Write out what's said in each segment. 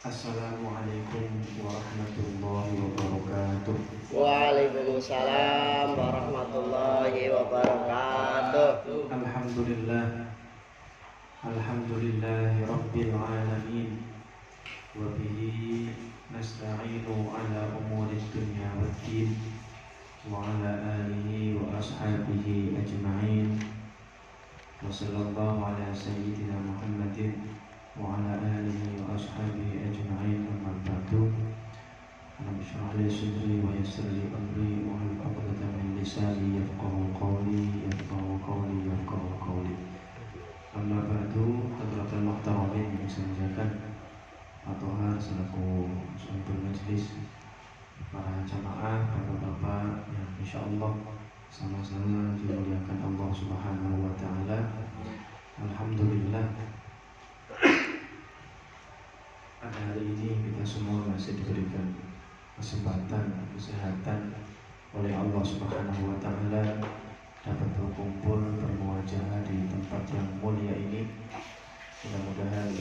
Assalamualaikum warahmatullahi wabarakatuh. Waalaikumsalam warahmatullahi wabarakatuh. Alhamdulillah. Alhamdulillahi rabbil alamin. Wa bihi nasta'inu ala umuri dunya waddin. Wa ala alihi wa ashabihi ajma'in. Wa sallallahu ala sayyidina Muhammadin wa ala alihi wa ashabihi ajma'in. Amma ba'du. Rabbi shrah li sadri wa yassir li amri wa hlul 'uqdatam min lisani yafqahu qawli. Amma ba'du, hadratul muhtaramin yang saya muliakan, Pak selaku sumber majelis, para jamaah, bapak-bapak yang insyaallah sama-sama dimuliakan Allah Subhanahu wa taala. Alhamdulillah, pada hari ini kita semua masih diberikan kesempatan, kesehatan oleh Allah Subhanahu wa taala dapat berkumpul, bermuajah di tempat yang mulia ini. Mudah-mudahan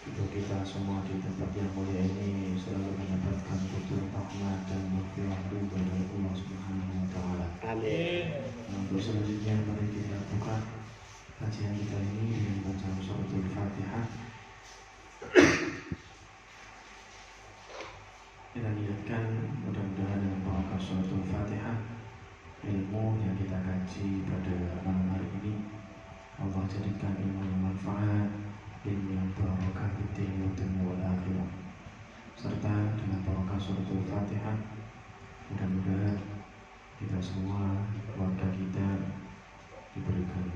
untuk kita semua di tempat yang mulia ini selalu mendapatkan putur rahmat dan maghfirah dari Allah Subhanahu wa taala. Amin. Untuk selanjutnya mari kita buka kajian kita ini dengan bacaan suratul Fatihah. Kita niatkan mudah-mudahan dengan barakah suratul Fatihah, ilmu yang kita kaji pada malam hari ini Allah jadikan ilmu yang manfaat, ilmu yang barakah di dunia wal akhirah. Serta dengan barakah suratul Fatihah, mudah-mudahan kita semua, keluarga kita diberikan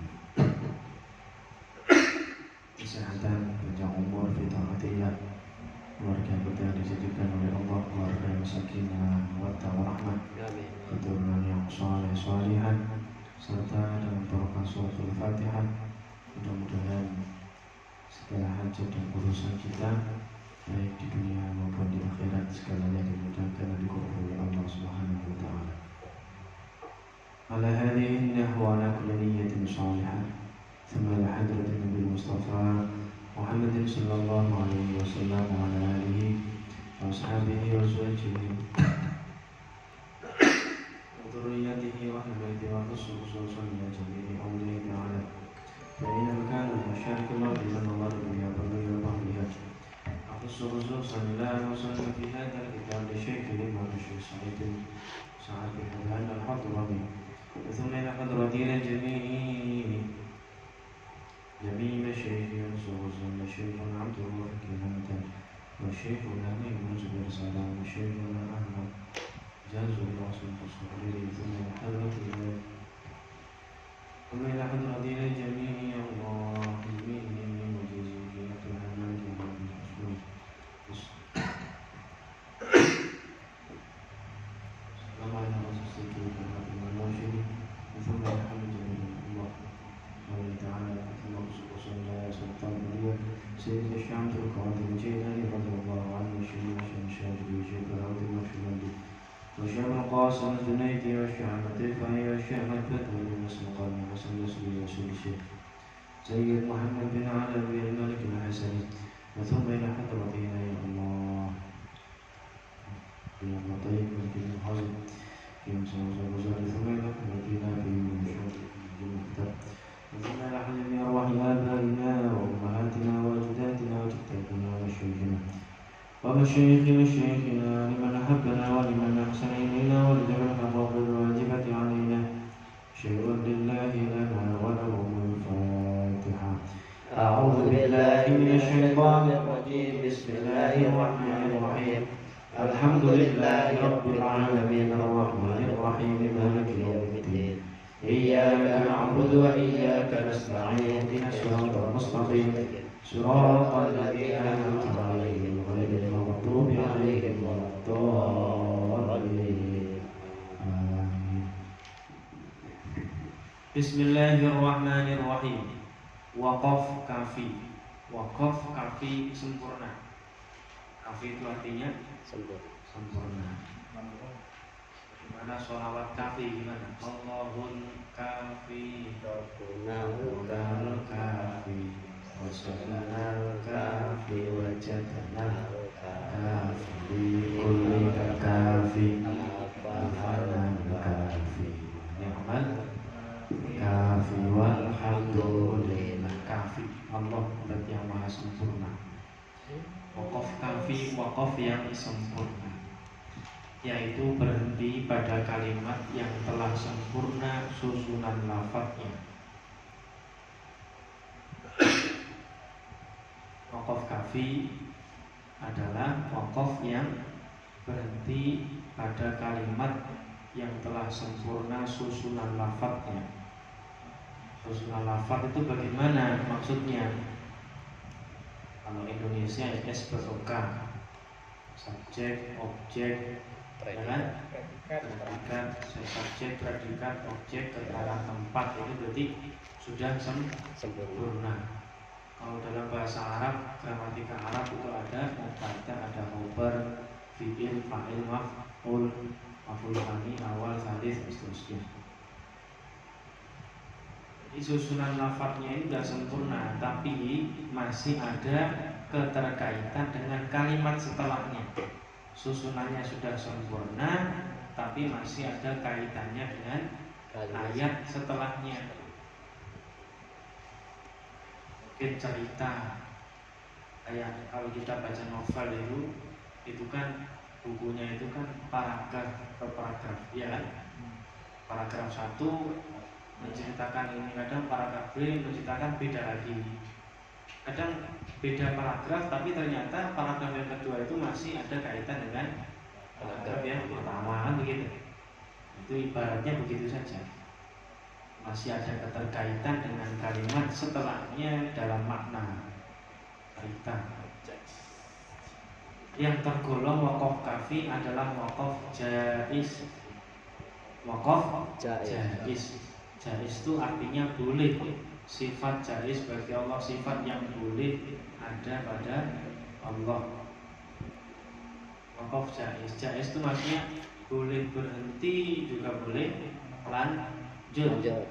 kesehatan, panjang umur, fitaatillah. Keluarga kita dijadikan oleh Allah keluarga yang sakinah, mawaddah warahmah, keturunan yang saleh salihan, serta dengan barakah suratul Fatihah mudah-mudahan segala hajat dan urusan kita baik di dunia maupun di akhirat segalanya dimudahkan dan dikabulkan oleh Allah Subhanahu wa taala. Ala hadhihi nahwa ala kulli niyyatin salihah. Thumma ala hadratin Nabi Mustafa Muhammadin sallallahu alaihi wasallam wa ala alihi wa ashabihi wa azwajihi wa dhurriyyatihi wa ahli baitihi wa khususan ya jami'i awliya'i ta'ala. فإن مكان المشارك الله لمن الله بها بغي وبغيها. أخص خصوصا لا وصلنا في هذا الكتاب لشيخ الإمام الشيخ سعيد بن حمدان الحضرمي، ثم إلى حضرتنا جميع مشايخ خصوصا الشيخ عبد الرؤوف كنانة وشيخنا ميمون زبير سلام وشيخنا أحمد جاز الله الصغير، ثم إلى حضرتنا جميع الراحمين وجزية الحمد والمسلوب. السلام على رسول الله والمرشد، ثم الحمد لله الله تعالى ثم صلى الله عليه وسلم سيد الشام القاضي الجيلاني رضي الله عنه وشيخ الشاذلي وشيخ العبد المشهد وشيخ القاسم الجنيدي والشيخ الطيفاني والشيخ الفتوى والسلطان وسلسل رسول الشيخ سيد محمد بن علوي الملك الحسني، وثم إلى حضرتنا يا الله يا لطيف في الحزن في مسوس الوزارة، ثم إلى حضرتنا في المكتب، وثم إلى حضرتنا أرواح آبائنا وأمهاتنا وأجدادنا وجداتنا وشيخنا ومشايخ مشايخنا لمن أحبنا ولمن أحسن إلينا ولجميع الحقوق الواجبة علينا. شيء لله لنا ولهم الفاتحة. أعوذ بالله من الشيطان الرجيم. بسم الله الرحمن الرحيم. الحمد لله رب العالمين الرحمن الرحيم مالك يوم الدين. إياك نعبد وإياك نستعين. اهدنا الصراط المستقيم صراط الذين أنعمت عليهم غير المغضوب عليهم ولا الضالين. آمين. Bismillahirrahmanirrahim. Waqaf kafi. Waqaf kafi sempurna. Kafi itu artinya sempurna. Gimana sholawat kafi gimana? Allahun kafi, Rabbunal kafi, wasalnal kafi wajadnal kafi kulli kafi afanal kafi ni'mal kafi walhamdulillah. Kafi Allah zat yang maha sempurna. Waqaf kafi, waqaf yang sempurna, yaitu berhenti pada kalimat yang telah sempurna susunan lafadznya. Waqaf kafi adalah waqaf yang berhenti pada kalimat yang telah sempurna susunan lafadznya. Susunan lafadz itu bagaimana maksudnya? Kalau Indonesia S bersuka, subjek, objek, ya kan? Predikat, subjek, predikat, objek, keterangan tempat, itu berarti sudah sempurna. Kalau dalam bahasa Arab, gramatika Arab itu ada mubtada, ada khobar, fi'il, fa'il, maf'ul, maf'ul tsani, awal, tsalits, seterusnya. Jadi susunan lafadznya ini sudah sempurna, tapi masih ada keterkaitan dengan kalimat setelahnya. Susunannya sudah sempurna, tapi masih ada kaitannya dengan ayat setelahnya. Mungkin cerita, kayak kalau kita baca novel itu kan bukunya itu kan paragraf per paragraf, ya kan? Paragraf 1 menceritakan ini, kadang paragraf B menceritakan beda lagi. Kadang beda paragraf, tapi ternyata paragraf yang kedua itu masih ada kaitan dengan paragraf yang pertama, kan begitu. Itu ibaratnya begitu saja. Masih ada keterkaitan dengan kalimat setelahnya dalam makna kaitan. Yang tergolong waqaf kafi adalah waqaf jaiz. Waqaf jaiz. Jaiz itu artinya boleh. Sifat jaiz bagi Allah, sifat yang boleh ada pada Allah. Waqaf jaiz. Jaiz itu maksudnya boleh berhenti, juga boleh lanjut.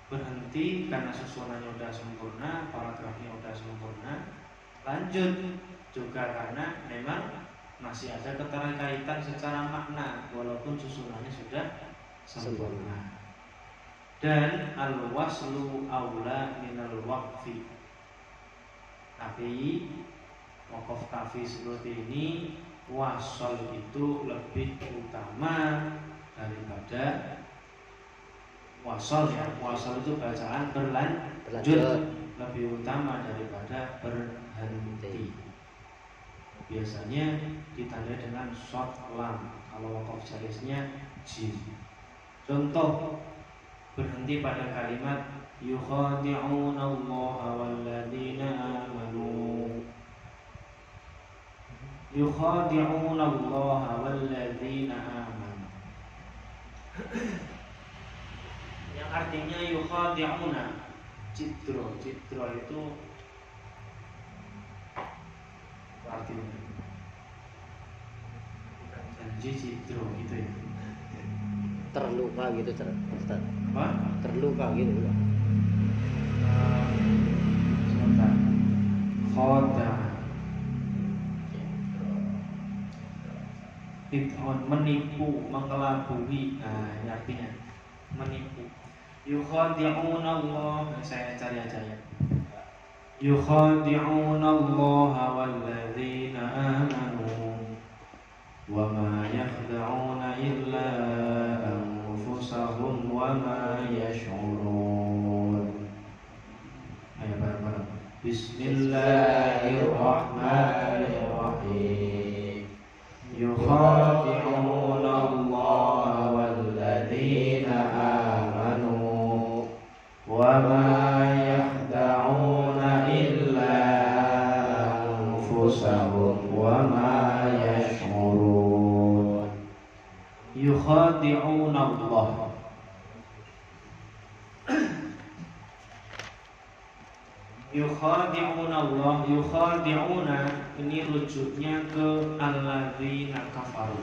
Berhenti karena susunannya sudah sempurna, paragrafnya sudah sempurna. Lanjut juga karena memang masih ada keterkaitan secara makna walaupun susunannya sudah sempurna. Dan al-waslu aula minal waqfi. Tapi waqaf kafi seperti ini, wasal itu lebih utama daripada wasal, ya. Wasal itu bacaan berlanjut, lebih utama daripada berhenti. Biasanya ditandai dengan short lam. Kalau waqaf jaiznya jim. Contoh, berhenti pada kalimat yukhadi'una allaha walladzina amanu. Yukhadi'una allaha walladzina amanu, yang artinya yukhadi'una citro. Citro itu artinya janji citro gitu ya. Terluka gitu, Ustaz. Apa? Terluka gitu. Sebentar. Khoda bid'un, menipu, mengelabui. Nah, ini artinya menipu. Yukhadi'una Allah, saya cari aja ya. Yukhadi'una Allah walladzina amanu wa ma yakhda'una illa anfusahum wa ma yash'urun. Ayo bareng-bareng. Bismillahirrahmanirrahim. Yukhadi'una Allah walladzina amanu wa ma yakhda'una illa anfusahum wa ma yash'urun. Yukhadi'una Allah. Yukhadi'una Allah. Yukhadi'una ini rujuknya ke alladzina kafaru.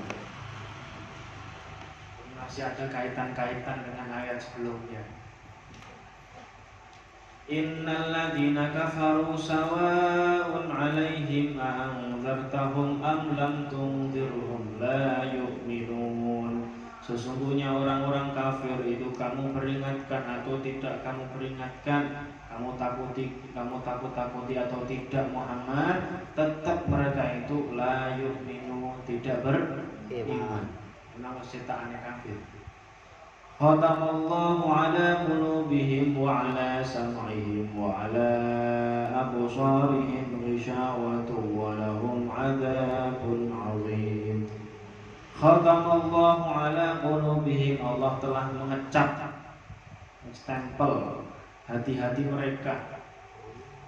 Masih ada kaitan-kaitan dengan ayat sebelumnya. Innal ladzina kafaru sawa'un 'alaihim a anzartahum am lam tunzirhum la yu'minun. Sesungguhnya orang-orang kafir itu kamu peringatkan atau tidak kamu peringatkan, kamu takut-takuti atau tidak Muhammad, tetap mereka itu la yu'minun, tidak beriman. Memang cetakannya kafir. Khatamallahu ala qulubihim wa ala sam'ihim wa ala absarihim ghishawatun wa lahum 'adzabun 'adzim. Khatamallahu ala qulubihim, Allah telah mengecap, stempel hati-hati mereka.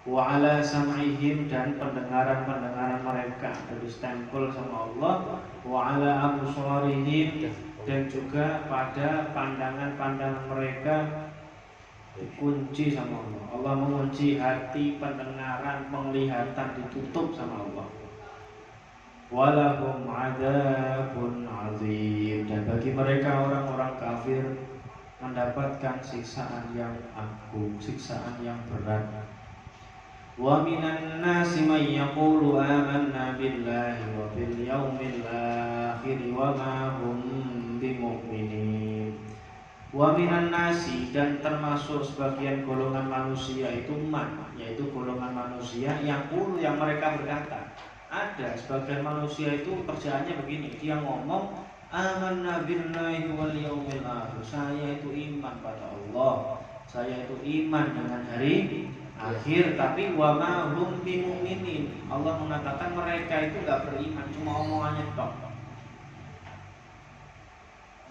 Wa ala sam'ihim, dan pendengaran-pendengaran mereka dari stempel sama Allah. Wa ala absarihim, dan juga pada pandangan-pandangan mereka dikunci sama Allah. Allah mengunci hati, pendengaran, penglihatan ditutup sama Allah. Walahum adzabun azim, dan bagi mereka orang-orang kafir mendapatkan siksaan yang agung, siksaan yang berat. Wa minan nasi may yaqulu amanna billahi wa bil yaumil akhir wa ma hum bimu'minin. Wa minan nasi, dan termasuk sebagian golongan manusia itu yaitu golongan manusia yang mereka berkata. Ada sebagian manusia itu kerjaannya begini, dia ngomong amanna billahi wal yaumil akhir, saya itu iman pada Allah, saya itu iman dengan hari akhir, tapi wa ma hum bimu'minin. Allah mengatakan mereka itu enggak beriman, cuma omongannya tok.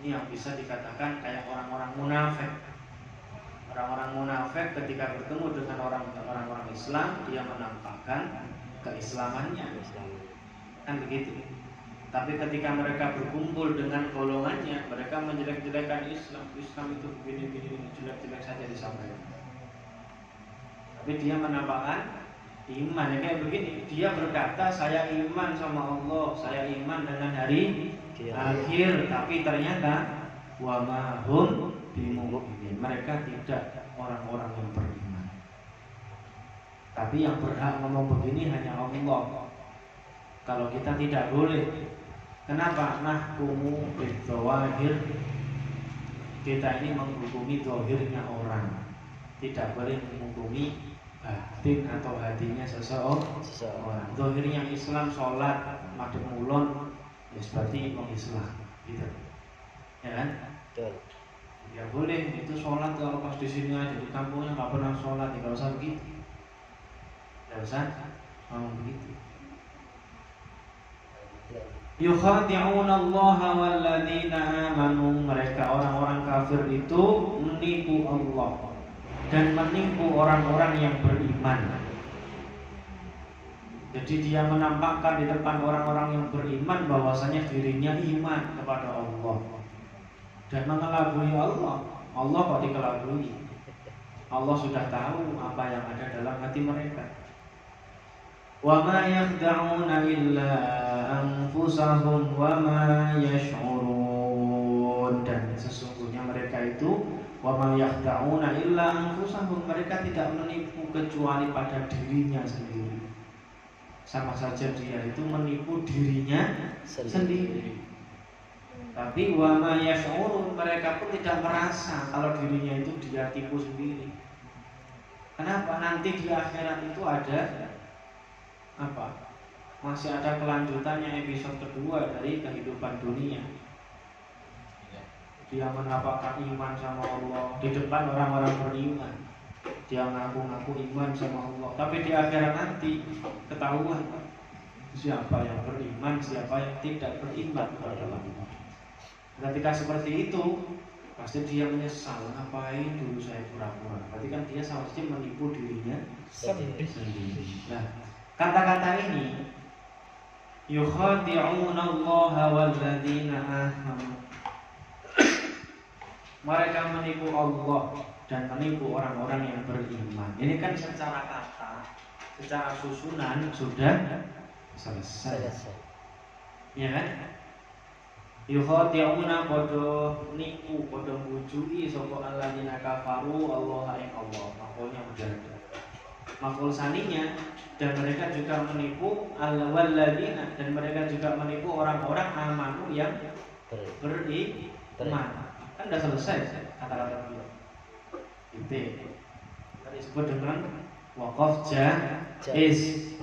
Ini yang bisa dikatakan kayak orang-orang munafik. Orang-orang munafik ketika bertemu dengan orang-orang Islam, dia menampakkan keislamannya, kan begitu. Tapi ketika mereka berkumpul dengan golongannya, mereka menjelek-jelekan Islam. Islam itu begini-begini, jelek-jelek saja disampaikan. Tapi dia menampakkan iman, ya kayak begini. Dia berkata saya iman sama Allah, saya iman dengan hari akhir, tapi ternyata wa ma hum bimu'minin, mereka tidak orang-orang yang beriman. Tapi yang berhak ngomong begini hanya Allah. Kalau kita tidak boleh. Kenapa? Nahkumu bidzawahir, kita ini menghukumi zahirnya orang, tidak boleh menghukumi batin atau hatinya seseorang. Zahirnya Islam, sholat, madhep mulon, ya seperti mengislam, gitu, ya kan? Betul. Ya boleh itu sholat kalau pas di sini aja, di kampungnya nggak pernah sholat, nggak usah begitu, nggak usah ngomong begitu. Yukhadi'una Allah walladzina amanu, mereka orang-orang kafir itu menipu Allah dan menipu orang-orang yang beriman. Jadi dia menampakkan di depan orang-orang yang beriman bahwasanya dirinya iman kepada Allah dan mengelabui Allah. Allah kok dikelabui? Allah sudah tahu apa yang ada dalam hati mereka. Wa ma yakhda'una illa anfusahum wa ma yash'urun, dan sesungguhnya mereka itu wa ma yakhda'una illa anfusahum, mereka tidak menipu kecuali pada dirinya sendiri. Sama saja dia itu menipu dirinya sendiri. Tapi wa ma yash'urun, mereka pun tidak merasa kalau dirinya itu dia tipu sendiri. Kenapa? Nanti di akhirat itu ada apa? Masih ada kelanjutannya, episode kedua dari kehidupan dunia. Dia menampakkan iman sama Allah di depan orang-orang beriman. Dia ngaku-ngaku iman sama Allah, tapi di akhirat nanti ketahuan siapa yang beriman, siapa yang tidak beriman kepada Allah. Ketika seperti itu, pasti dia menyesal, ngapain dulu saya pura-pura. Berarti kan dia seharusnya menipu dirinya sendiri. Nah, kata-kata ini yukhadi'una Allah walladzina amanu, mereka menipu Allah dan menipu orang-orang yang beriman. Ini kan secara kata, secara susunan sudah selesai. Ya kan? Yukhadi'una padha nipu padha mbujui sapa alladzina kafaru Allah ing Allah. Makulnya mujarrad. Makul saninya dan mereka juga menipu al-walladzina dan mereka juga menipu orang-orang amanu yang beriman. Kan udah selesai kata-kata beliau. Itu tadi disebut dengan waqaf jaiz.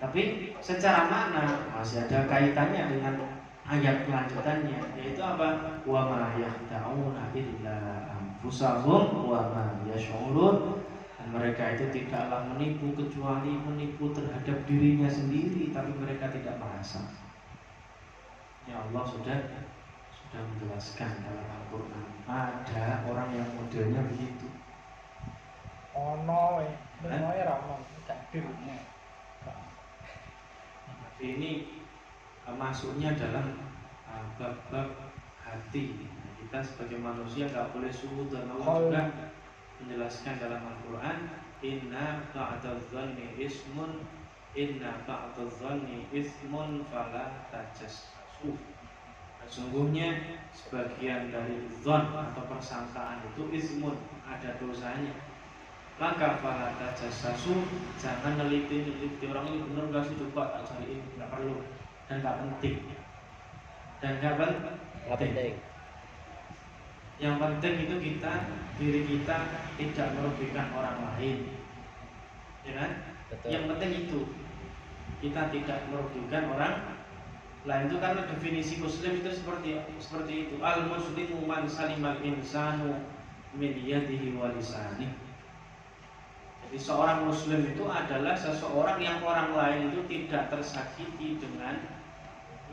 Tapi secara makna masih ada kaitannya dengan ayat kelanjutannya, yaitu apa? Wa ma yakhda'una illa anfusahum wa ma yash'urun. Dan mereka itu tidaklah menipu kecuali menipu terhadap dirinya sendiri, tapi mereka tidak merasa. Ya Allah sudah menjelaskan dalam Al-Quran. Ada orang yang modelnya begitu. Ono ramon takdirnya. Ini masuknya dalam bab-bab hati. Kita sebagai manusia nggak boleh suudzon. Allah juga menjelaskan dalam Al-Quran, inna ba'dadh-dhanni ismun fala tajassasu. Sesungguhnya sebagian dari dzan atau persangkaan itu ismun, ada dosanya. Maka fala tajassasu, jangan neliti orang ini benar enggak sih, coba tak cariin, enggak perlu dan enggak penting. Yang penting itu diri kita tidak merugikan orang lain, ya kan? Betul. Yang penting itu kita tidak merugikan orang lain, itu karena definisi muslim itu seperti itu. Al muslimu man salimal insanu min yadihi wa lisanihi. Jadi seorang muslim itu adalah seseorang yang orang lain itu tidak tersakiti dengan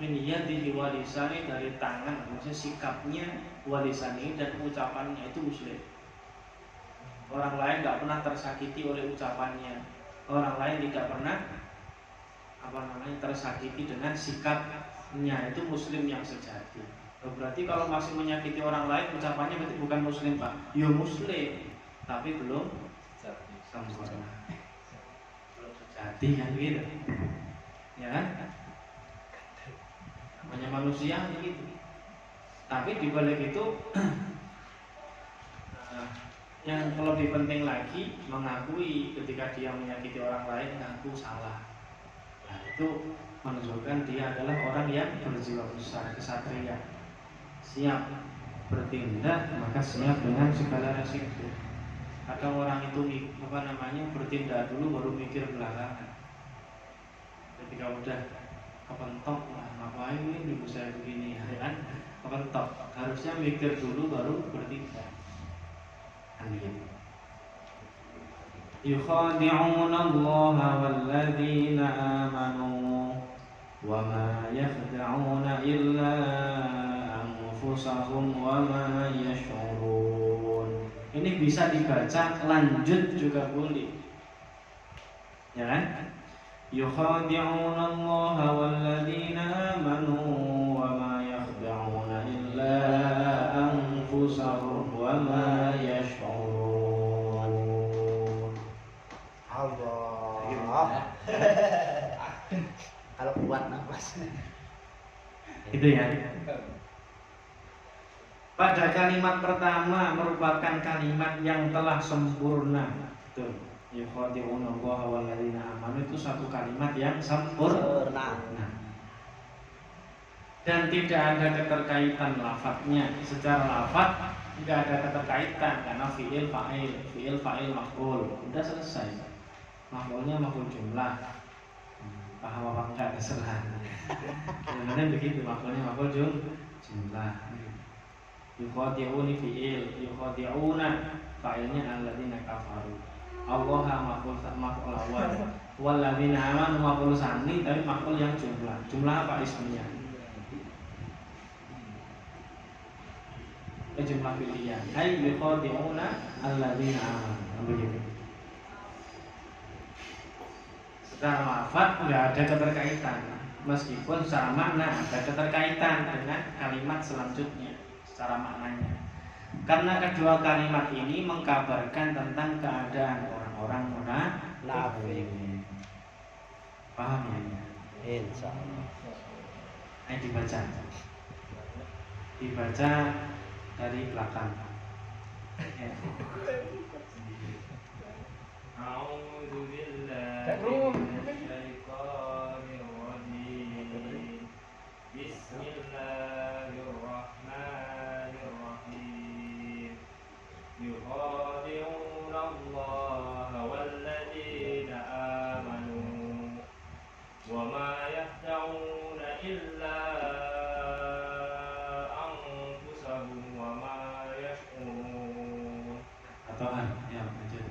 min yadihi wa lisanihi, dari tangan, maksudnya sikapnya, wa lisanihi, dan ucapannya, itu muslim. Orang lain tidak pernah tersakiti oleh ucapannya. Orang lain tidak pernah tersakiti dengan sikapnya, itu muslim yang sejati. Berarti kalau masih menyakiti orang lain ucapannya berarti bukan muslim, Pak. Ya muslim, tapi belum sempurna, belum sejati, kan gitu. Ya kan? Namanya manusia begitu. Tapi di balik itu yang lebih penting lagi, mengakui ketika dia menyakiti orang lain, mengaku salah. Nah, itu menunjukkan dia adalah orang yang berjiwa besar, kesatria, siap bertindak, maka siap dengan segala resiko. Kadang orang itu bertindak dulu baru mikir belakangan. Ketika udah kepentok, ngapain ini saya begini, ya kan? Kepentok, harusnya mikir dulu baru bertindak. Yukhadi'una Allah walladzina amanu wa ma yakhda'una illa anfusahum wa ma yash'urun. Ini bisa dibaca lanjut juga boleh, ya kan? Yukhadi'una Allah walladzina amanu wa ma yakhda'una illa anfusahum wa ma yash'urun. Allah. Kalau kuat nafas. Itu ya. Pada kalimat pertama merupakan kalimat yang telah sempurna. Betul. Yukhadi'una Allah walladzina amanu, itu satu kalimat yang sempurna. Dan tidak ada keterkaitan lafadznya. Secara lafadz tidak ada keterkaitan karena fi'il fa'il maf'ul. Sudah selesai. Maf'ulnya maf'ul jumlah. Paham apa enggak terserah. Sebenarnya begitu, maf'ulnya maf'ul jumlah. Yukhadi'uni fi'il, yukhadi'una fa'ilnya alladzina kafaru. Allah maf'ul awal. Walladzina amanu maf'ul tsani, tapi maf'ul yang jumlah. Jumlah apa ismnya? Jumlah fi'liyah. Ai yukhadi'una alladzina amanu. Begitu. Secara lafaz tidak ada keterkaitan, meskipun secara makna ada keterkaitan dengan kalimat selanjutnya secara maknanya. Karena kedua kalimat ini mengkabarkan tentang keadaan orang-orang munafik. Paham ya? Insyaallah. Ayo dibaca. dibaca dari belakang. A'udzu billahi minasyaitonir rajim. Bismillahirrahmanirrahim. Yukhadi'una Allaha walladzina amanu wa ma yakhda'una illa anfusahum wa ma yash'urun. Atau ya baca.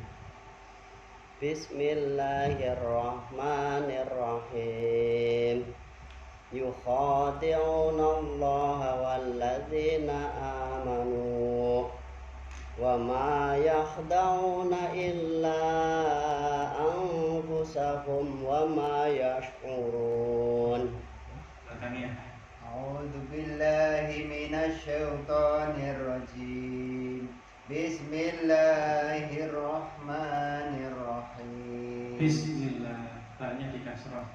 Bismillahirrahmanirrahim. Yukhadi'una Allaha walladzina amanu wa ma yakhda'una illa anfusahum wa ma yash'urun. Belakangnya. A'udzu billahi minasyaitonir rajim. Bismillahirrahmanirrahim. Bismillah. Ba-nya di kasrah.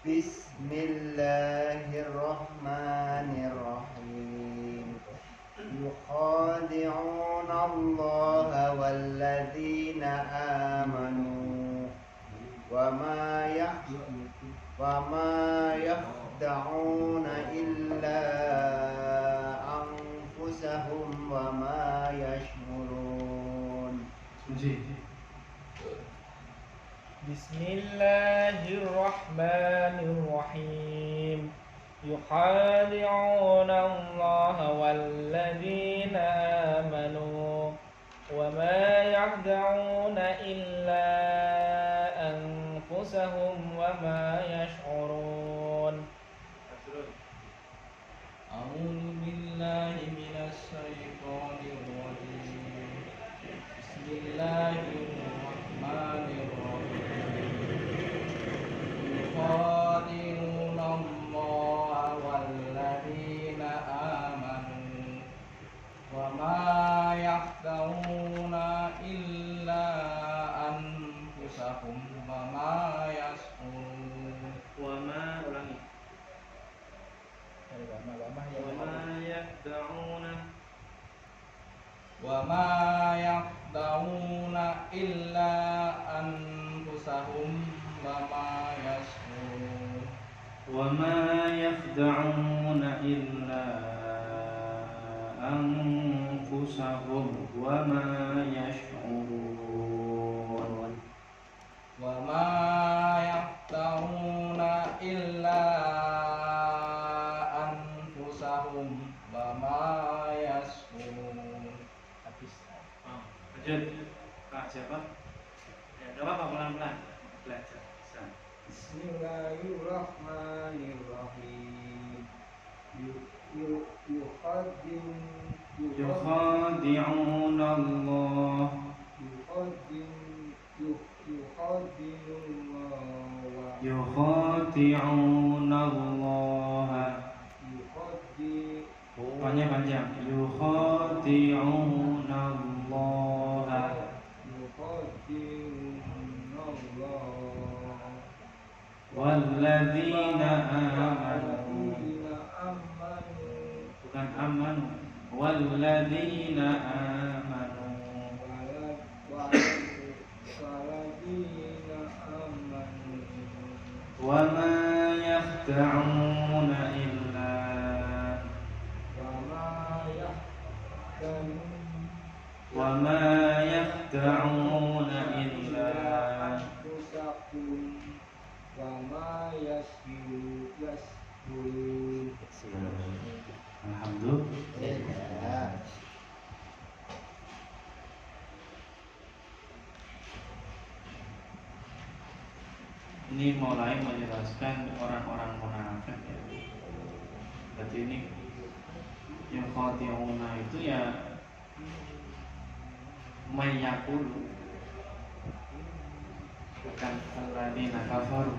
Bismillahirrahmanirrahim. Yukhadi'una Allaha walladzina amanu wa ma yakhda'una illa anfusahum wa ma yash'urun. Bismillahirrahmanirrahim. Yukhadi'una Allaha walladzina amanu wa ma yakhda'una illa anfusahum wa ma yash'urun. A'udzu billahi minasy syaithanir rajim. Bismillahirrahmanirrahim. Yukhadi'una Allaha walladzina amanu wa ma yakhda'una illa anfusahum wa ma yash'urun. Wa ma ulangi. Wa ma yakhda'una illa anfusahum wa ma yash'urun. Wa ma yakhda'una illa anfusahum wa ma yash'urun. Wa ma yakhda'una illa anfusahum wa ma yash'urun. Habis. Lanjut. Kak siapa? Ya, enggak apa-apa, pelan-pelan. Belajar. Bisa. Bismillahirrahmanirrahim. Yukhadi'una Allah. Yukhadi'una Allah. Pokoknya panjang. Yukhadi'una Allah. Walladzina amanu. Bukan amanu. Walladzina amanu. Wa ma yakhda'una illa wa ma yakhda'una illa Alhamdulillah. Ini mulai menjelaskan orang-orang munafik ya. Berarti ini yang khati'una itu ya mayakulu, bukan alladzina kafaru.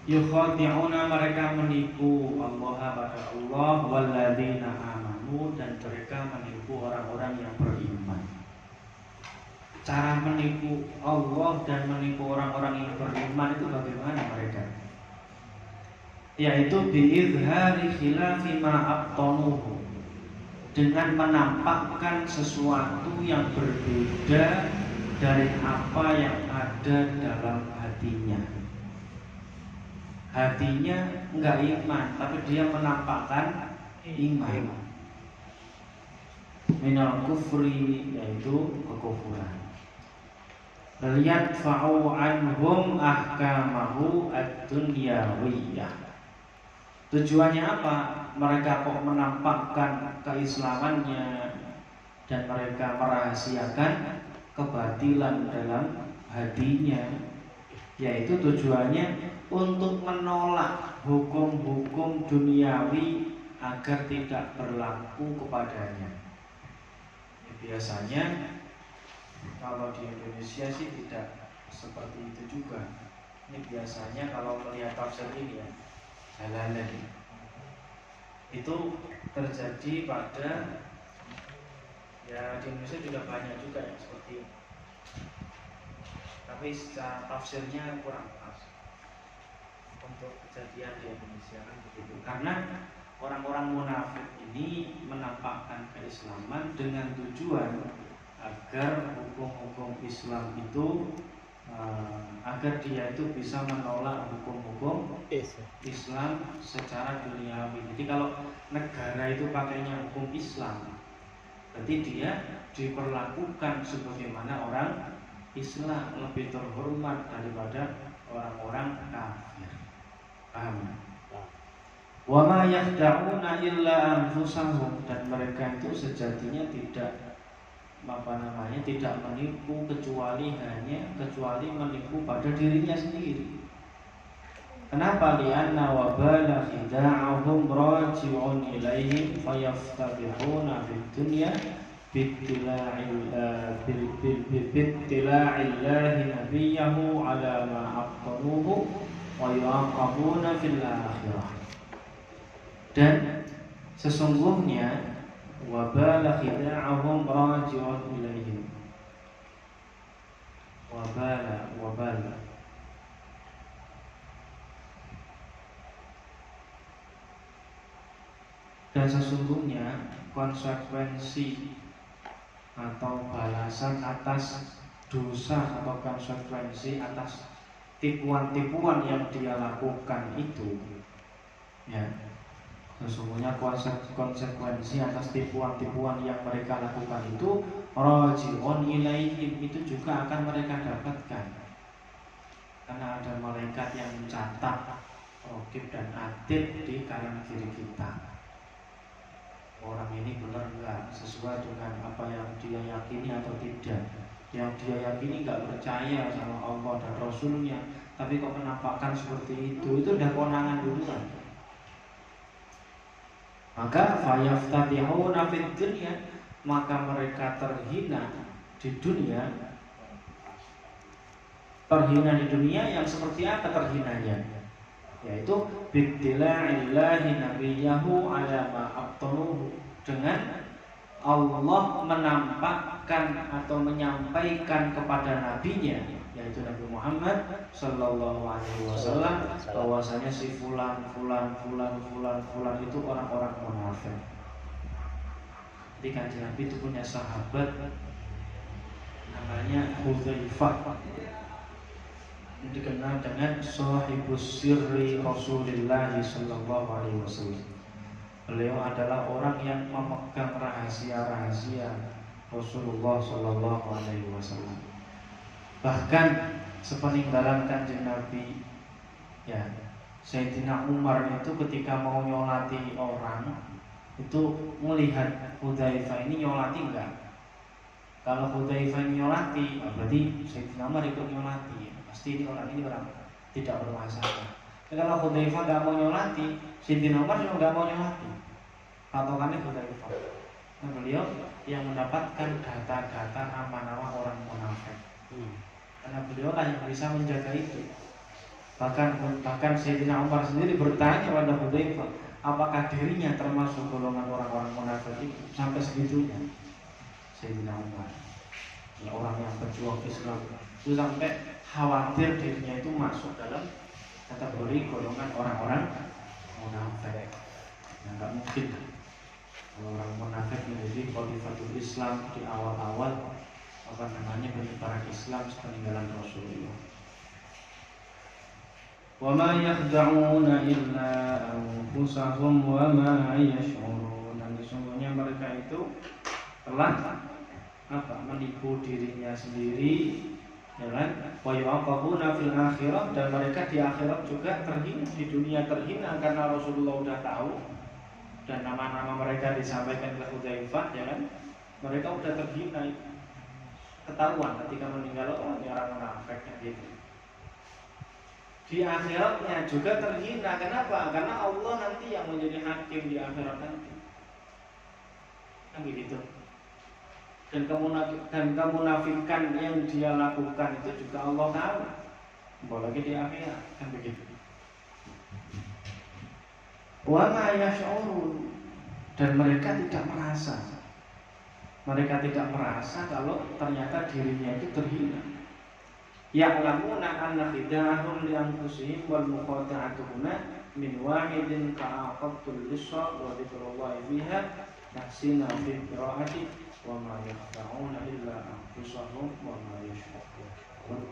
Yukhadi'una, mereka menipu Allah pada Allah, walladzina amanu, menipu dan mereka menipu orang-orang yang beriman. Cara menipu Allah dan menipu orang-orang yang beriman itu bagaimana mereka? Yaitu bi'idhari khilafi ma abtanuhu, dengan menampakkan sesuatu yang berbeda dari apa yang ada dalam hatinya. Hatinya enggak iman, tapi dia menampakkan iman. Minal kufri, yaitu kekufuran. Liyadfa'u anhum ahkamahu ad-dunyawiyah. Tujuannya apa? Mereka kok menampakkan keislamannya dan mereka merahasiakan kebatilan dalam hatinya, yaitu tujuannya untuk menolak hukum-hukum duniawi agar tidak berlaku kepadanya. Biasanya kalau di Indonesia sih tidak seperti itu juga. Ini biasanya kalau melihat tafsir ini ya, halalan itu terjadi pada, ya di Indonesia juga banyak juga yang seperti ini. Tapi secara tafsirnya kurang pas untuk kejadian di Indonesia kan begitu. Karena orang-orang munafik ini menampakkan keislaman dengan tujuan agar hukum-hukum Islam itu agar dia itu bisa menolak hukum-hukum Islam secara duniawi. Jadi kalau negara itu pakainya hukum Islam, berarti dia diperlakukan sebagaimana orang Islam, lebih terhormat daripada orang-orang kafir. Paham? Wa ma yakhda'una illa anfusahum, dan mereka itu sejatinya tidak tidak menipu kecuali menipu pada dirinya sendiri. Kenapa? Lianna wabala khida'ahum raji'un ilaihim fayaftabihuna fid dunya bittila'illahi nabiyahu ala ma aqtanuhu wa yu'aqabuna fil akhirah. Dan sesungguhnya wabala khida'ahum raji'un ilaihim. Wabala dan sesungguhnya konsekuensi atau balasan atas dosa atau konsekuensi atas tipuan-tipuan yang dia lakukan itu, ya, sesungguhnya konsekuensi atas tipuan-tipuan yang mereka lakukan itu raji'un ilaihim, itu juga akan mereka dapatkan, karena ada malaikat yang mencatat raqib dan atid di kanan kiri kita. Orang ini benar enggak sesuai dengan apa yang dia yakini atau tidak. Yang dia yakini enggak percaya sama Allah dan Rasulnya, tapi kok menampakkan seperti itu udah konangan duluan. Maka fayaftatihuna fid dunya, maka mereka terhina di dunia. Terhina di dunia yang seperti apa terhinanya? Yaitu bittila'illahi nabiyahu ala ma abtanuhu, dengan Allah menampakkan atau menyampaikan kepada nabinya, yaitu Nabi Muhammad sallallahu alaihi wasallam, bahwasanya si fulan itu orang-orang munafik. Jadi Kanjeng Nabi itu punya sahabat namanya Hudzaifah, dikenal dengan sahibus sirri Rasulullah sallallahu alaihi wasallam. Beliau adalah orang yang memegang rahasia-rahasia Rasulullah sallallahu alaihi wasallam. Bahkan sepeninggalan Kanjeng Nabi, ya, Sayyidina Umar itu ketika mau nyolati orang itu melihat Hudzaifah ini nyolati enggak. Kalau Hudzaifah ini nyolati, berarti Sayyidina Umar ikut nyolati. Pasti ini orang tidak bermasalah. Kalau Hudzaifah nggak mau nyolati, Sayyidina Umar juga nggak mau nyolati. Patokannya Hudzaifah. Nah, beliau yang mendapatkan data-data nama-nama orang munafik. Karena beliau lah yang bisa menjaga itu. Bahkan Sayyidina Umar sendiri bertanya pada Hudzaifah, apakah dirinya termasuk golongan orang-orang munafik itu sampai segitunya. Sayyidina Umar, orang yang berjuang Islam itu sampai khawatir dirinya itu masuk dalam kategori golongan orang-orang munafik. Nah, nggak mungkin kalau orang munafik menjadi khalifatul Islam di awal-awal penyebaran Islam sepeninggalan Rasulullah. Wa ma yakhda'una illa anfusahum wa ma yash'urun. Dan sesungguhnya mereka itu telah menipu dirinya sendiri, ya kan? Wa yu'aqabuna fil akhirah, dan mereka di akhirat juga terhina, di dunia terhina karena Rasulullah udah tahu dan nama-nama mereka disampaikan ke Hudzaifah, ya kan? Mereka udah terhina, ketahuan ketika meninggal orang munafik gitu. Di akhiratnya juga terhina. Kenapa? Karena Allah nanti yang menjadi hakim di akhirat nanti. Kan begitu. Dan kemunafikan yang dia lakukan itu juga Allah tahu. Apalagi di akhirat, kan begitu. Wa ma yash'urun, dan mereka tidak merasa. Mereka tidak merasa kalau ternyata dirinya itu terhina. Ya'lamuna anna khida'ahum li anfusihim wal muqata'atuhuna min wahidin ka'aqabtul lisra wa dzikrullahi fiha nahsina fi qira'ati wa ma yakhda'una illa anfusahum wa ma yash'urun.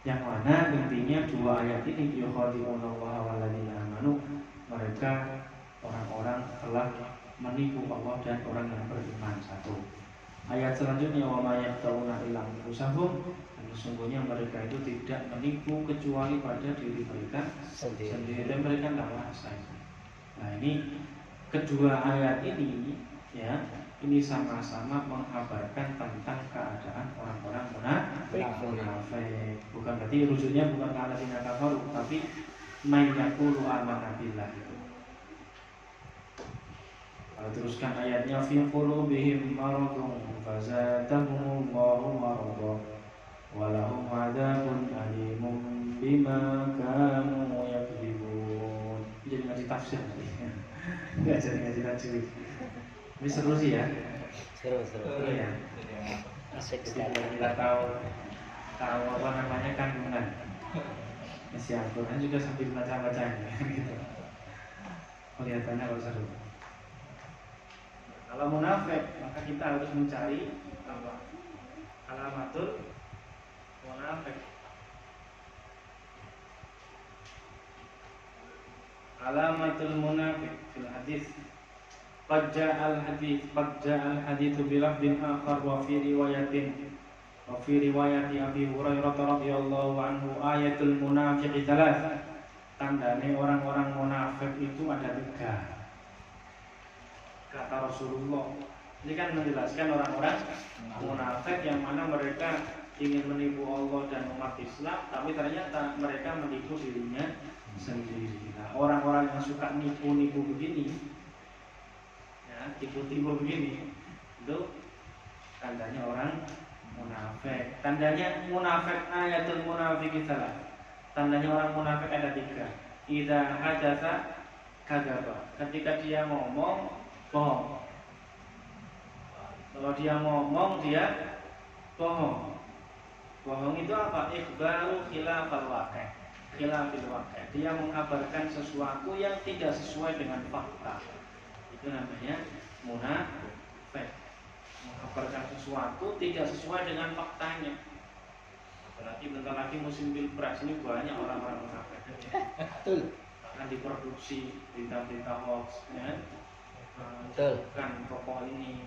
Yang mana intinya dua ayat ini yukhadi'unallaha walladzina amanu, mereka orang-orang telah menipu Allah dan orang yang beriman. Satu. Ayat selanjutnya wa ma yakhda'una illa anfusahum, sesungguhnya mereka itu tidak menipu kecuali pada diri mereka sendiri, dan mereka tidak merasa. Nah, ini kedua ayat ini, ya, ini sama-sama mengabarkan tentang keadaan orang-orang munafik. Bukan berarti rujukannya bukan ke alladzina kafaru, tapi may yaqulu amanna billah itu. Teruskan ayatnya, fi qulubihim maradun fazadahumullahu marada wa lahum adzabun alimun bima kanu yakdzibun. Jadi ngaji tafsir enggak jadi ngaji tajwid. Ini seru sih ya. Seru ya. Asik Jadi kita tahu apa namanya kandungan isi Al-Quran juga sambil baca-bacanya gitu. Kelihatannya kalau seru. Kalau munafik, maka kita harus mencari apa? Alamatul munafik. Alamatul munafik fil hadis. Qad ja'al hadits bi lafdin akhar wa fi riwayati Abi Hurairah radhiyallahu anhu ayatul munafiqi thalath. Tandane orang-orang munafik itu ada 3. Kata Rasulullah, ini kan menjelaskan orang-orang munafik yang mana mereka ingin menipu Allah dan umat Islam, tapi ternyata mereka menipu dirinya sendiri. Nah, orang-orang yang suka nipu-nipu begini, ya, tipu-tipu begini, itu tandanya orang munafik. Tandanya munafik, ayatul munafik salah. Tandanya orang munafik ada 3. Idza hadatsa kadzaba. Ketika dia ngomong, bohong. Kalau dia ngomong, dia bohong. Bohong itu apa? Ikhbaru khilafal waqi'. Khilafil waqi'. Dia mengabarkan sesuatu yang tidak sesuai dengan fakta. Itu namanya munafik. Mengabarkan sesuatu tidak sesuai dengan faktanya. Berarti bentar lagi musim pilpres ini banyak orang-orang munafik. Betul. Akan diproduksi berita-berita hoax, ya. Betul. Kan pokok ini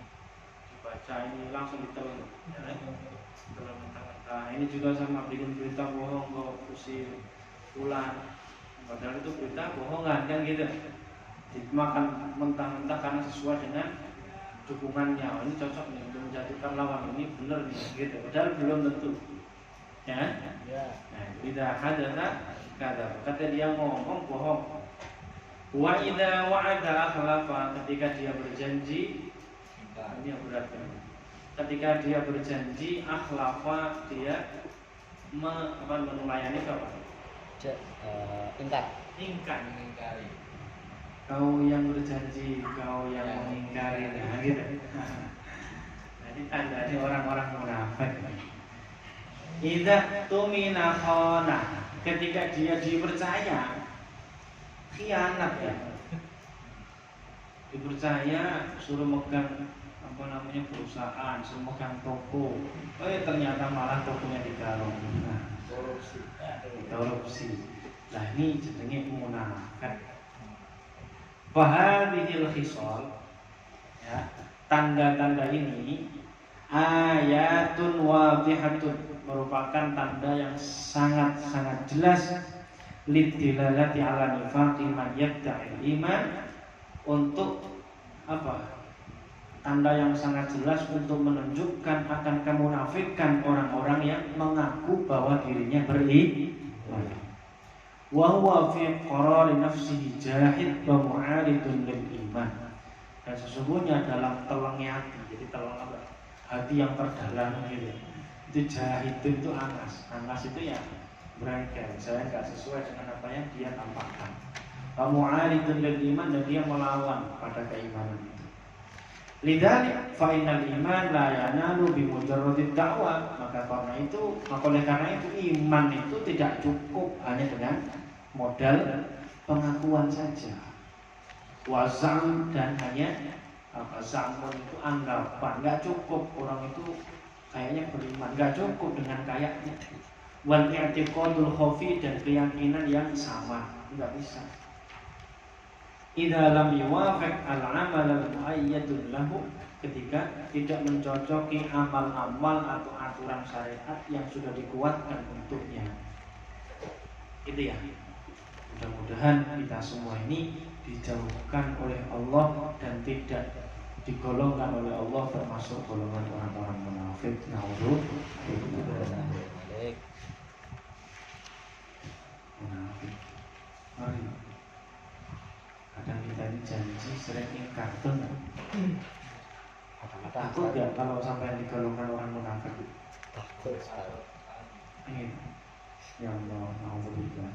dibaca ini langsung ditelan, ya. Nah, ini juga sama bikin berita bohong bahwa kursi bulan, padahal itu berita bohongan kan gitu. Dimakan mentah-mentah karena sesuai dengan dukungannya. Oh, ini cocok nih untuk menjatuhkan lawan, ini benar nih gitu. Padahal belum tentu. Ya. Nah, tidak hadatsa kadzab. Kata dia ngomong bohong. Wa idza wa'ada akhlafa, ketika dia berjanji, ini yang berat kan? Ketika dia berjanji, akhlafa, dia menulayani apa? Ingkar. Ingkar. Mengingkari. Kau yang berjanji, kau yang Ya. mengingkari, nah gitu. Nah, ini tandanya orang-orang munafik. Idza tumina khana, ketika dia dipercaya khianat ya. Dipercaya suruh megang apa namanya perusahaan, suruh megang toko. Ternyata malah tokonya digarong. Nah, korupsi. Nah, ini jenenge munafik. Fahadhil khisal, ya, tanda-tanda ini ayatun wadhihatun, merupakan tanda yang sangat-sangat jelas lidilalati ala nifaqi man yadda'i iman, untuk apa? Tanda yang sangat jelas untuk menunjukkan akan kemunafikan orang-orang yang mengaku bahwa dirinya beriman. Wa huwa fi qarari nafsihi jahid wa mu'aridun lil iman. Dan sesungguhnya dalam telengnya hati, jadi teleng apa? Hati yang terdalam gitu. Itu jahid itu angas. Angas itu ya berengkel, saya nggak sesuai dengan apa yang dia tampakkan. Wa mu'aridun lil iman, dan dia melawan pada keimanan itu. Lidzalik fa innal iman la yanalu bi mujarradid da'wah. Maka oleh karena itu iman itu tidak cukup hanya dengan modal pengakuan saja. Wazam, dan hanya zamun itu anggapan, nggak cukup orang itu kayaknya beriman, nggak cukup dengan kayaknya. Wal i'tiqadul khafi, dan keyakinan yang sama, nggak bisa. Idza lam yuwafiq al-amal al-muayyadun lahu, ketika tidak mencocoki amal-amal atau aturan syariat yang sudah dikuatkan untuknya. Itu ya. Mudah-mudahan kita semua ini dijauhkan oleh Allah dan tidak digolongkan oleh Allah termasuk golongan orang-orang munafik. Naudzubillah. Munafik. Mari. Kadang kita ini janji sering ingkar, benar. Takut ya kalau sampai digolongkan orang munafik? Takut. Ingin. Ya Allah, naudzubillah.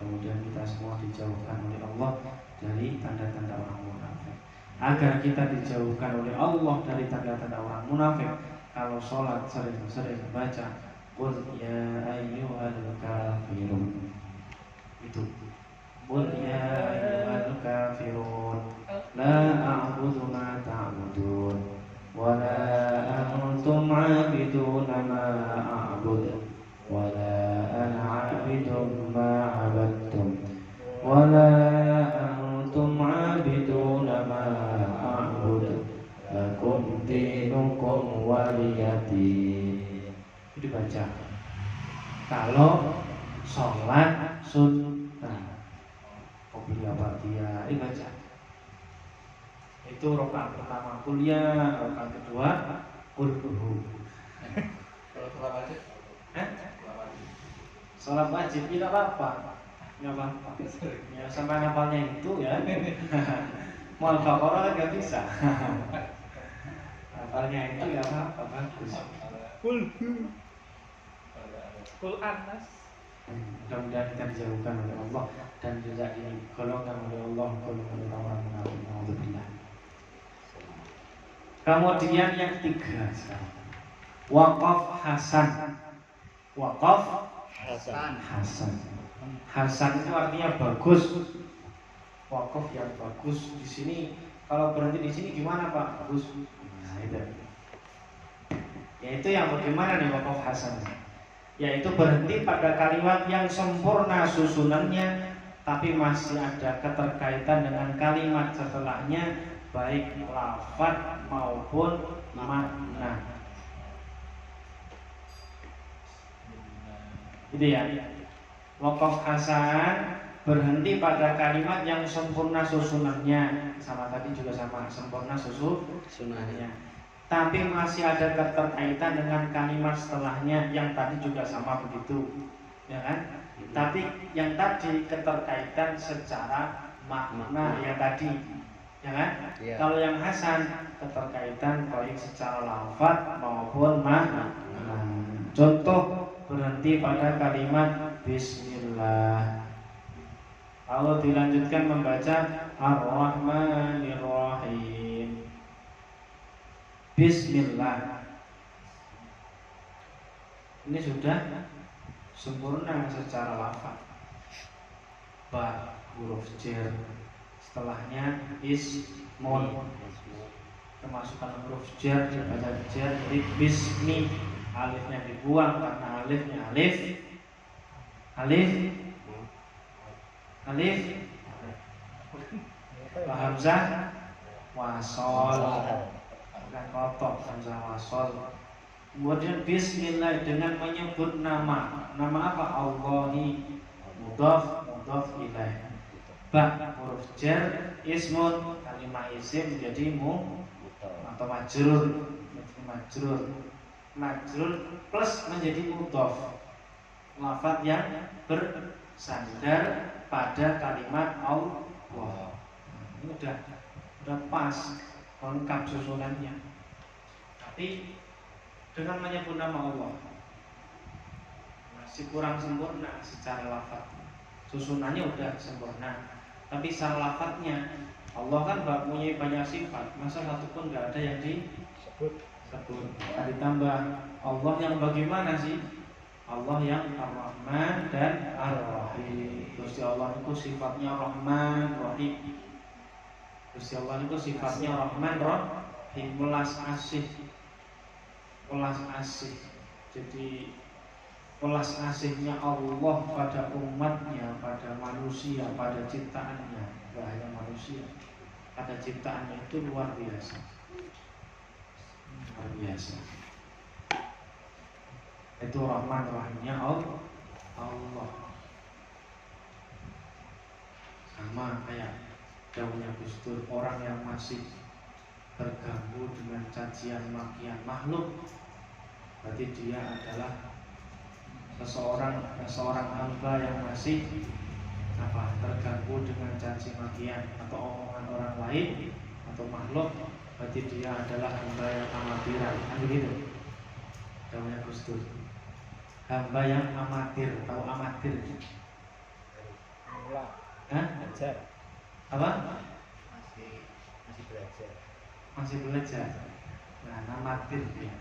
Kemudian kita semua dijauhkan oleh Allah dari tanda-tanda orang munafik. Agar kita dijauhkan oleh Allah dari tanda-tanda orang munafik, kalau sholat sering-sering baca Qul ya ayyuhal kafirun. Itu Qul ya ayyuhal kafirun la a'budu ma ta'budun wa la antum 'abiduna ma a'budu wa la ana 'abidun ma 'abadtum wa la antum 'abiduna ma a'budu lakum dinukum waliyadin. Itu dibaca kalau sholat sunnah. Qobliyah ba'diyah dibaca. Itu rakaat pertama kuliah, rakaat kedua qul huwa. Kalau sholat wajib? Sholat wajib tidak apa-apa, nggak apa-apa. Ya sampai hafalnya itu ya. Mau Al-Baqarah nggak bisa. Hafalnya itu ya apa bagus. Kul anas. Mudah-mudahan kita dijauhkan oleh Allah dan tidak digolongkan oleh Allah golongan orang munafik. Alhamdulillah. Kemudian yang ketiga sekarang, waqaf hasan. Waqaf Hasan. Hasan itu artinya bagus. Waqaf yang bagus. Di sini kalau berhenti di sini gimana Pak? Bagus. Nah itu. Yaitu yang bagaimana nih waqaf hasan? Yaitu berhenti pada kalimat yang sempurna susunannya, tapi masih ada keterkaitan dengan kalimat setelahnya, baik lafaz maupun makna. Itu ya. Waqaf hasan berhenti pada kalimat yang sempurna susunannya, sama tadi juga sama, sempurna susunannya, tapi masih ada keterkaitan dengan kalimat setelahnya yang tadi juga sama begitu, ya kan? Tapi yang tadi keterkaitan secara makna yang tadi, ya kan? Ya. Kalau yang hasan keterkaitan baik secara lafaz maupun makna. Contoh berhenti pada kalimat Bismillah. Kalau dilanjutkan membaca Ar-Rahmanir-Rahim, Bismillah, ini sudah sempurna secara lafaz. Ba huruf jar, setelahnya ismun, kemasukan huruf jar dibaca jar, jadi bismi, alifnya dibuang karena alifnya alif hamzah wasol, bukan kotok, hamzah wasol. Kemudian bismillah dengan menyebut nama apa? Allahi, mudhaf ilaih. Ba huruf jar, ismun, kalimat isim menjadi atau majrur plus menjadi mudhaf, lafaz yang bersandar pada kalimat Allah. Ini udah pas lengkap susunannya. Tapi dengan menyebut nama Allah masih kurang sempurna secara lafaz. Susunannya udah sempurna, tapi secara lafaznya Allah kan punya banyak sifat, masa satu pun nggak ada yang disebut. Ditambah Allah yang bagaimana sih? Allah yang Ar-Rahman dan Ar-Rahim. Gusti Allah itu sifatnya Rahman Rahim. Gusti Allah itu sifatnya Rahman Rahim, welas asih. Jadi welas asihnya Allah pada umatnya, pada manusia, pada ciptaannya. Tidak hanya manusia, pada ciptaannya itu luar biasa. Luar biasa. Itu Rahman Rahimnya Allah. Sama kayak jauhnya Gus Dur, orang yang masih terganggu dengan cacian makian makhluk, berarti dia adalah seseorang hamba yang masih terganggu dengan caci makian atau omongan orang lain atau makhluk, berarti dia adalah hamba yang amatiran. Kan begitu jauhnya Gus Dur. Hamba yang amatir, tahu amatir? Belajar. Apa? Masih belajar. Masih belajar. Nah, amatir ya.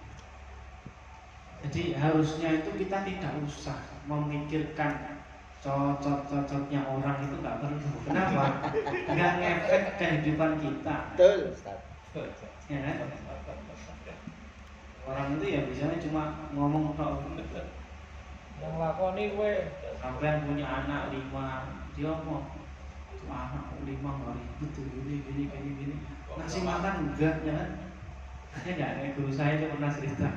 Jadi harusnya itu kita tidak usah memikirkan cocok-cocoknya orang, itu nggak perlu. Kenapa? Nggak ngefek kehidupan kita. Betul, Ustaz. Ya kan? Orang itu ya biasanya cuma ngomong tok. Yang lakoni kowe Sampai punya anak 5, dia ngomong itu anak 5 nggak ribut tuh gini. Ngasih makan enggak ya kan? Saya nggak, kayak guru saya itu pernah cerita.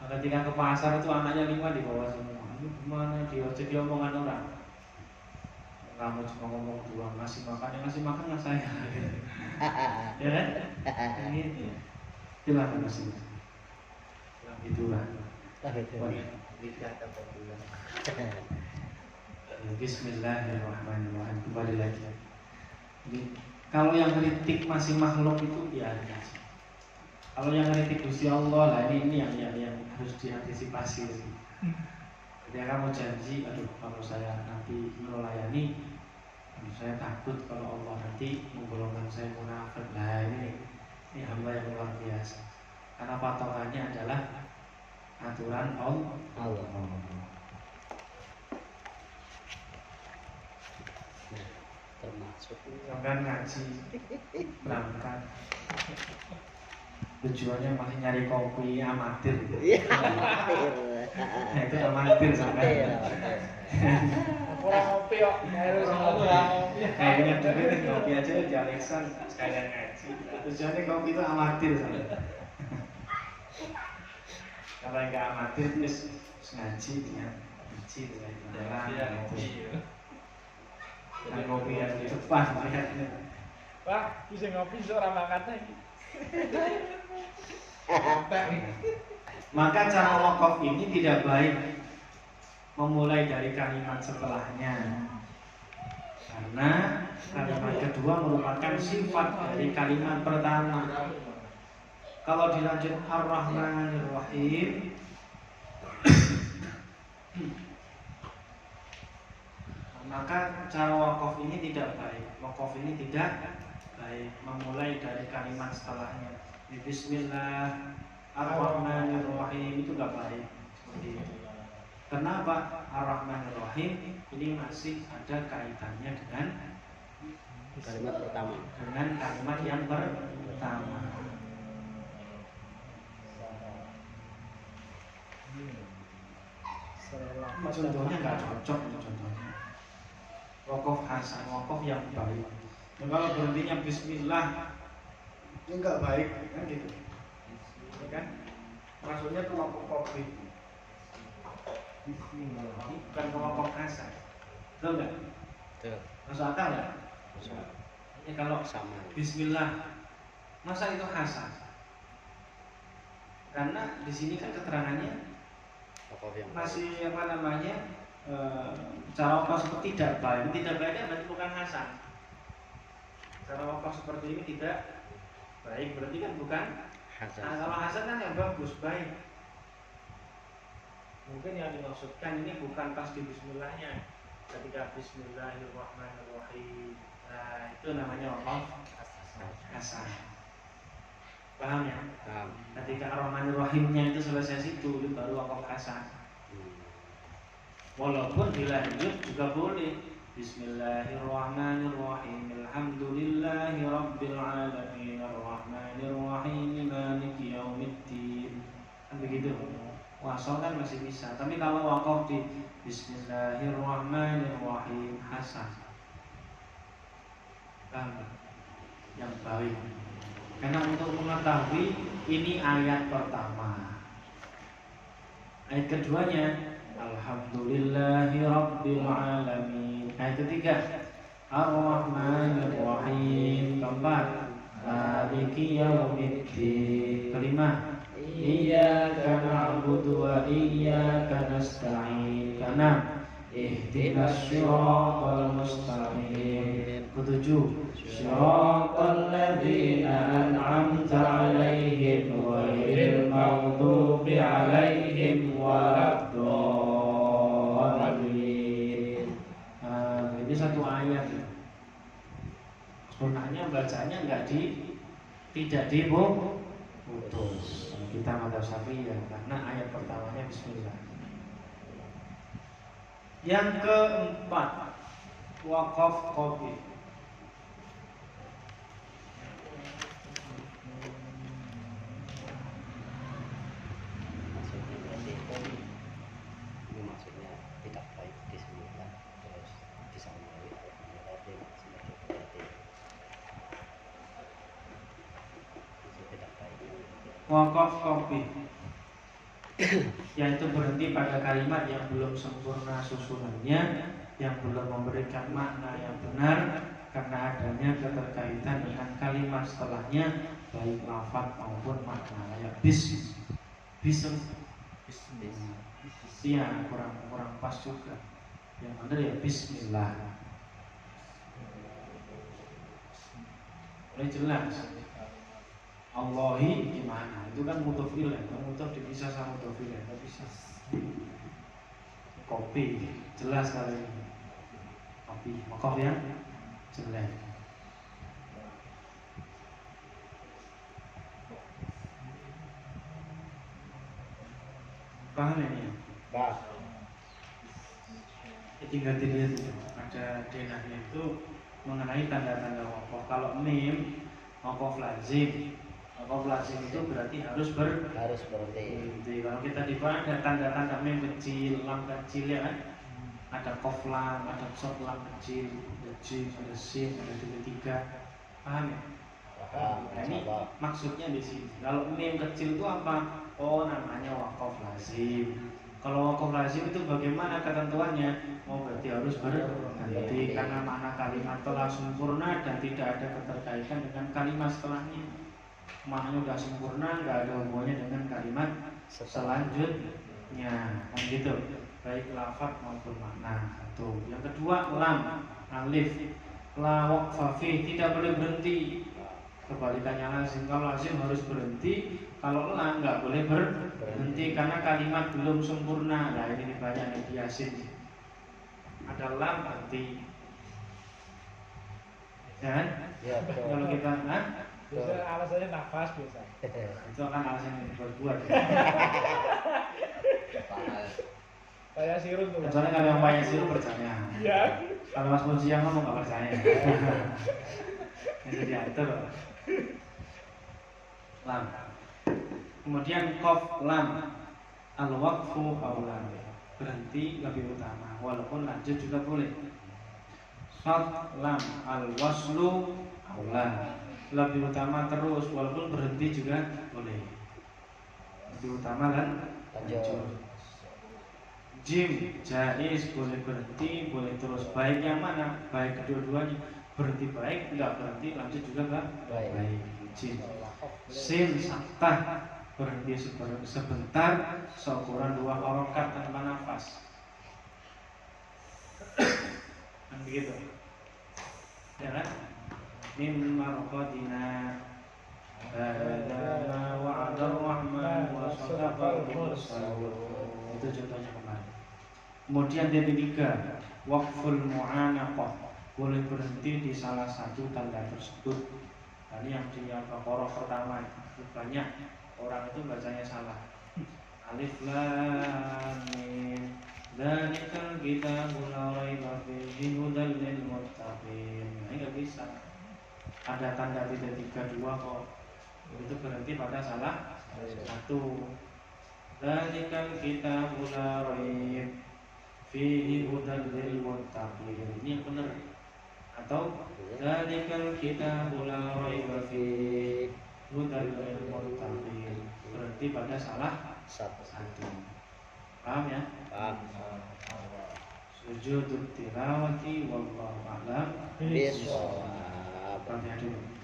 Ketika ke pasar itu anaknya 5 dibawa semua. Ini gimana dia jadi omongan orang? Kamu cuma ngomong 2, ngasih makan nggak saya. Ya kan? Ini itulah manusia. Itulah. Bismillahirrahmanirrahim. Kembali lagi. Jadi, kalau yang kritik masih makhluk itu biarkan. Kalau yang kritik Gusti Allah lah, ini yang harus diantisipasi. Ketika kamu janji, kalau saya nanti melayani, saya takut kalau Allah nanti menggolongkan saya munafik. Nah ini hamba yang luar biasa. Karena patokannya adalah aturan Allah. Termasuk Sampai ngaji berangkat, tujuannya masih nyari kopi amatir. Nah, itu amatir sampai. kurang ngopi kok. Harus ngopi. Kayaknya dulu kopi aja di Alexan sekalian ngaji. Tujuannya kopi itu amatir sampai. Kalau nggak amatir terus ngaji dengan jalan. Dan kopi yang di depan lihatnya. Pak, bisa ngopi seorang makan lagi. Maka cara wakaf ini tidak baik memulai dari kalimat setelahnya, karena kalimat kedua merupakan sifat dari kalimat pertama. Kalau dilanjut Ar-Rahmanir-Rahim, Maka cara wakaf ini tidak baik. Wakaf ini tidak baik. Memulai dari kalimat setelahnya. Bismillahirrahmanirrahim itu tidak baik. Seperti itu. Kenapa Ar-Rahmanir-Rahim ini masih ada kaitannya dengan Kalimat pertama. Dengan kalimat yang pertama. Contohnya nggak cocok contohnya. Wakaf hasan, wakaf yang baik. Dan kalau berhentinya Bismillah, ini nggak baik, kan gitu. Ya kan? Maksudnya itu wakaf kopi. Bukan wakaf hasan. Betul nggak? Betul. Masuk akal nggak? Ini kalau Sama. Bismillah, masa itu hasan? Karena di sini kan keterangannya Wakaf yang masih apa namanya cara wakaf seperti tidak baik. Tidak baiknya berarti bukan hasan. Cara wakaf seperti ini tidak baik berarti kan bukan hasan. Nah, kalau hasan kan yang bagus baik. Mungkin yang dimaksudkan ini bukan pas di Bismillahnya. Ketika Bismillahirrahmanirrahim, nah itu namanya wakaf hasan. Paham ya? Paham. Ketika Ar-Rahmanir-Rahimnya itu selesai situ, itu baru wakaf hasan. Walaupun dilanjut juga boleh. Bismillahirrahmanirrahim. Alhamdulillahi rabbil alamin. Ar-Rahmanir-Rahim. Maliki yaumiddin. Kan begitu. Wasal kan masih bisa. Tapi kalau wakaf di Bismillahirrahmanirrahim hasan. Paham? Yang baik. Karena untuk mengetahui ini ayat pertama. Ayat keduanya Alhamdulillahi Rabbil Alamin. Ayat ketiga Ar-Rahmanir-Rahim. Keempat Maliki Yaumiddin. Kelima Iyyaka na'budu wa iyyaka nasta'in. Keenam Ihdinas siratal mustaqim. Ketujuh Siratal ladzina an'amta 'alaihim ghairil maghdubi 'alaihim waladdallin. Ini satu ayat. Sebenarnya bacanya tidak diputus. Kita madzhab Syafi'iyah karena ayat pertamanya Bismillah. Yang keempat wakaf qofi. Ini maksudnya tidak baik disebutkan terus disambung Al-Rahim sebagai berarti itu tidak baik. Wakaf qofi yaitu berhenti pada kalimat yang belum sempurna susunannya, yang belum memberikan makna yang benar karena adanya keterkaitan dengan kalimat setelahnya baik lafaz maupun makna. Ya bis ya kurang pas juga. Yang benar ya Bismillah. Mulai jelas. Allahi gimana? Itu kan mudhof ilaih. Mudhof dipisah sama mudhof ilaih. Tidak bisa. Kopi jelas kali ini. Kopi wakaf yang jelas. Paham ini? Bah, Tinggal dilihat itu. Ada denahnya itu mengenai tanda-tanda wakaf. Kalau mim wakaf lazim. Wakaf lazim itu berarti harus berhenti. Kalau kita di bawah ada tanda-tanda mim kecil, lam kecil ya kan? Ada kof lam, ada sod lam kecil, ada jim, ada sin, ada tiga. Paham ya? Nah, ini maksudnya di sini. Kalau mim kecil itu apa? Oh, namanya wakaf lazim. Kalau wakaf lazim itu bagaimana ketentuannya? Oh, berarti harus berhenti karena makna kalimat telah sempurna dan tidak ada keterkaitan dengan kalimat setelahnya. Maknanya sudah sempurna, nggak ada hubungannya dengan kalimat selanjutnya. Kan gitu. Baik lafaz maupun makna. Satu. Yang kedua lam, alif, la waqfa fi, tidak boleh berhenti. Kebalikannya lazim, kalau lazim harus berhenti, kalau la nggak boleh berhenti karena kalimat belum sempurna. Nah ini banyak yang biasin. Ada lam berhenti, ya kan? Ya, betul. Kalau kita, Biasa alasannya nafas biasa. itu akan alasan yang dibuat-buat. Kayak sirun tuh. Kecuali kalau yang banyak siru percaya. Iya. Kalau Mas Muji yang ngomong nggak percaya. Itu diatur. Lam. Kemudian kof lam. Al-waqfu aulan. Berhenti lebih utama. Walaupun lanjut juga boleh. Shad lam. Al-waslu aulan. Lebih utama terus. Walaupun berhenti juga boleh. Lebih utama lanjut. Jim, jais, boleh berhenti, boleh terus. Baik yang mana? Baik kedua-duanya. Berhenti baik, enggak berhenti lanjut juga enggak baik. Jim. Sin, saktah, berhenti sebentar, seukuran 2 harokat tanpa nafas. Kan begitu. Ya kan? Mim marqadina Hadama wa'adar rahman wa sadaqal mursalun. Itu contohnya kemarin. Kemudian yang ketiga, waqful mu'anaqah, boleh berhenti di salah satu tanda tersebut. Ini yang di Al-Baqarah pertama, banyak orang itu bacanya salah. Alif lam mim, dzalikal kitabul la raiba fihi hudal lil muttaqin. Ini nggak bisa. Ada tanda tiga dua kok. Itu berhenti pada salah satu. Dzalikal kitabul la raib fihi hudal lil muttaqin. Ini yang benar. Atau dzalikal kitabul la raiba fihi hudal lil muttaqin. Berhenti pada salah satu. Paham ya? Paham. Sujudut tilawati wallahu a'lam Bismillah. bishawab.